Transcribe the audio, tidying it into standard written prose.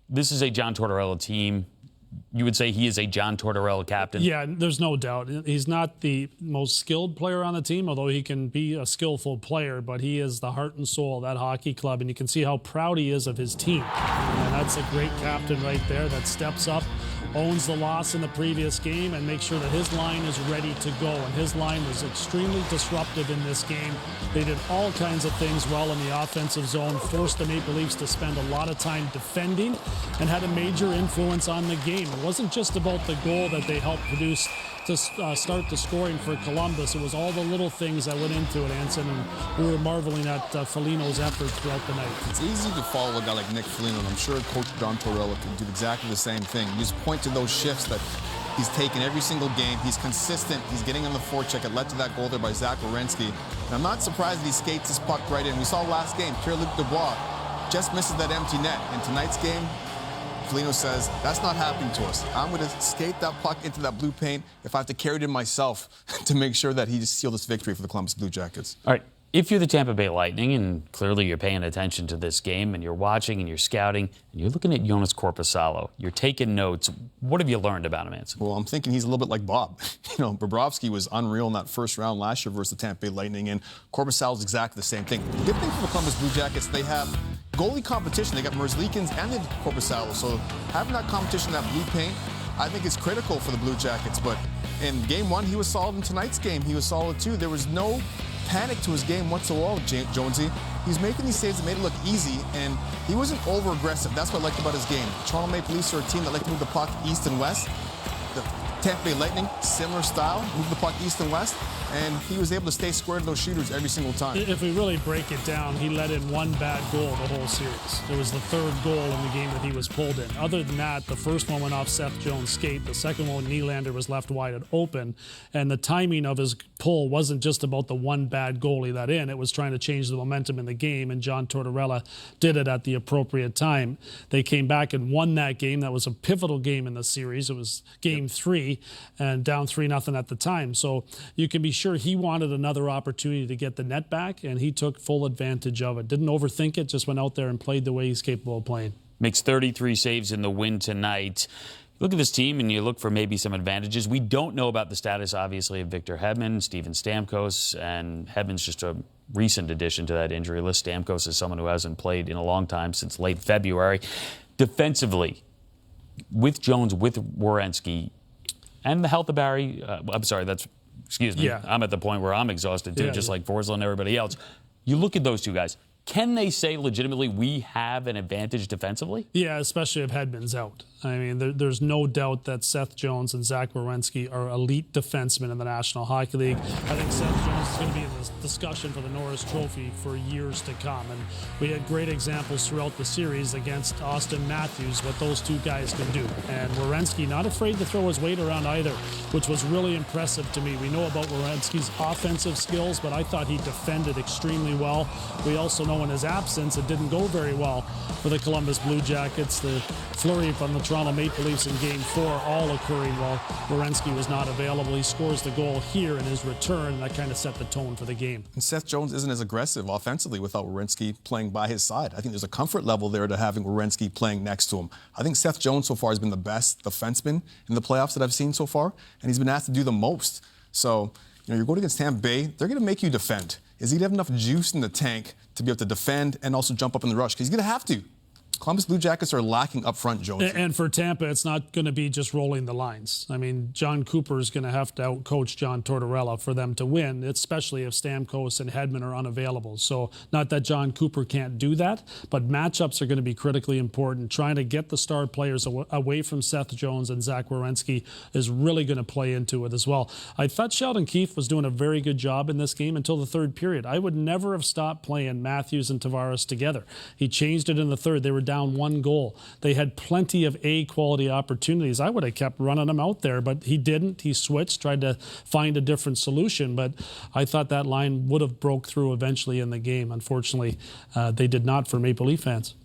this is a John Tortorella team. You would say he is a John Tortorella captain? Yeah, there's no doubt. He's not the most skilled player on the team, although he can be a skillful player, but he is the heart and soul of that hockey club, and you can see how proud he is of his team. And that's a great captain right there that steps up, owns the loss in the previous game, and makes sure that his line is ready to go. And his line was extremely disruptive in this game. They did all kinds of things well in the offensive zone, forced the Maple Leafs to spend a lot of time defending, and had a major influence on the game. It wasn't just about the goal that they helped produce to start the scoring for Columbus. It was all the little things that went into it, Anson, and we were marveling at Foligno's effort throughout the night. It's easy to follow a guy like Nick Foligno, and I'm sure Coach John Tortorella can do exactly the same thing. You just point to those shifts that he's taken every single game. He's consistent. He's getting on the forecheck. It led to that goal there by Zach Werenski. And I'm not surprised that he skates his puck right in. We saw last game, Pierre-Luc Dubois just misses that empty net. In tonight's game, Foligno says, that's not happening to us. I'm going to skate that puck into that blue paint if I have to carry it in myself to make sure that he just sealed this victory for the Columbus Blue Jackets. All right. If you're the Tampa Bay Lightning, and clearly you're paying attention to this game, and you're watching and you're scouting, and you're looking at Joonas Korpisalo, you're taking notes, what have you learned about him, Anson? Well, I'm thinking he's a little bit like Bob. Bobrovsky was unreal in that first round last year versus the Tampa Bay Lightning, and Korpisalo is exactly the same thing. The good thing for the Columbus Blue Jackets, they have goalie competition. They got Merzlikins and they Korpisalo, so having that competition, that blue paint, I think is critical for the Blue Jackets. But in Game 1, he was solid. In tonight's game, he was solid too. There was no panic to his game whatsoever, Jonesy. He's making these saves that made it look easy, and he wasn't over-aggressive. That's what I liked about his game. Toronto Maple Leafs are a team that like to move the puck east and west. The Tampa Bay Lightning, similar style, move the puck east and west, and he was able to stay square to those shooters every single time. If we really break it down, he let in one bad goal the whole series. It was the third goal in the game that he was pulled in. Other than that, the first one went off Seth Jones' skate. The second one, Nylander was left wide open. And the timing of his pull wasn't just about the one bad goal he let in. It was trying to change the momentum in the game, and John Tortorella did it at the appropriate time. They came back and won that game. That was a pivotal game in the series. It was Game 3 and down 3-0 at the time. So you can be sure he wanted another opportunity to get the net back, and he took full advantage of it. Didn't overthink it, just went out there and played the way he's capable of playing. Makes 33 saves in the win tonight. Look at this team and you look for maybe some advantages. We don't know about the status, obviously, of Victor Hedman, Steven Stamkos, and Hedman's just a recent addition to that injury list. Stamkos is someone who hasn't played in a long time, since late February. Defensively, with Jones, with Werenski, and the health of Barry, excuse me, yeah. I'm at the point where I'm exhausted too, just like Forsland and everybody else. You look at those two guys. Can they say legitimately we have an advantage defensively? Yeah, especially if Hedman's out. I mean, there's no doubt that Seth Jones and Zach Werenski are elite defensemen in the National Hockey League. I think Seth Jones is going to be in this discussion for the Norris Trophy for years to come. And we had great examples throughout the series against Austin Matthews, what those two guys can do. And Werenski not afraid to throw his weight around either, which was really impressive to me. We know about Werenski's offensive skills, but I thought he defended extremely well. We also know in his absence, it didn't go very well for the Columbus Blue Jackets. The flurry from the Toronto Maple Leafs in Game 4 all occurring while Werenski was not available. He scores the goal here in his return, and that kind of set the tone for the game. And Seth Jones isn't as aggressive offensively without Werenski playing by his side. I think there's a comfort level there to having Werenski playing next to him. I think Seth Jones so far has been the best defenseman in the playoffs that I've seen so far, and he's been asked to do the most. So, you're going against Tampa Bay, they're going to make you defend. Is he going to have enough juice in the tank to be able to defend and also jump up in the rush? Because he's going to have to. Columbus Blue Jackets are lacking up front, Jones. And for Tampa, it's not going to be just rolling the lines. I mean, John Cooper is going to have to outcoach John Tortorella for them to win, especially if Stamkos and Hedman are unavailable. So not that John Cooper can't do that, but matchups are going to be critically important. Trying to get the star players away from Seth Jones and Zach Werenski is really going to play into it as well. I thought Sheldon Keefe was doing a very good job in this game until the third period. I would never have stopped playing Matthews and Tavares together. He changed it in the third. They were down 1 goal. They had plenty of A-quality opportunities. I would have kept running them out there, but he didn't. He switched, tried to find a different solution, but I thought that line would have broke through eventually in the game. Unfortunately, they did not for Maple Leaf fans.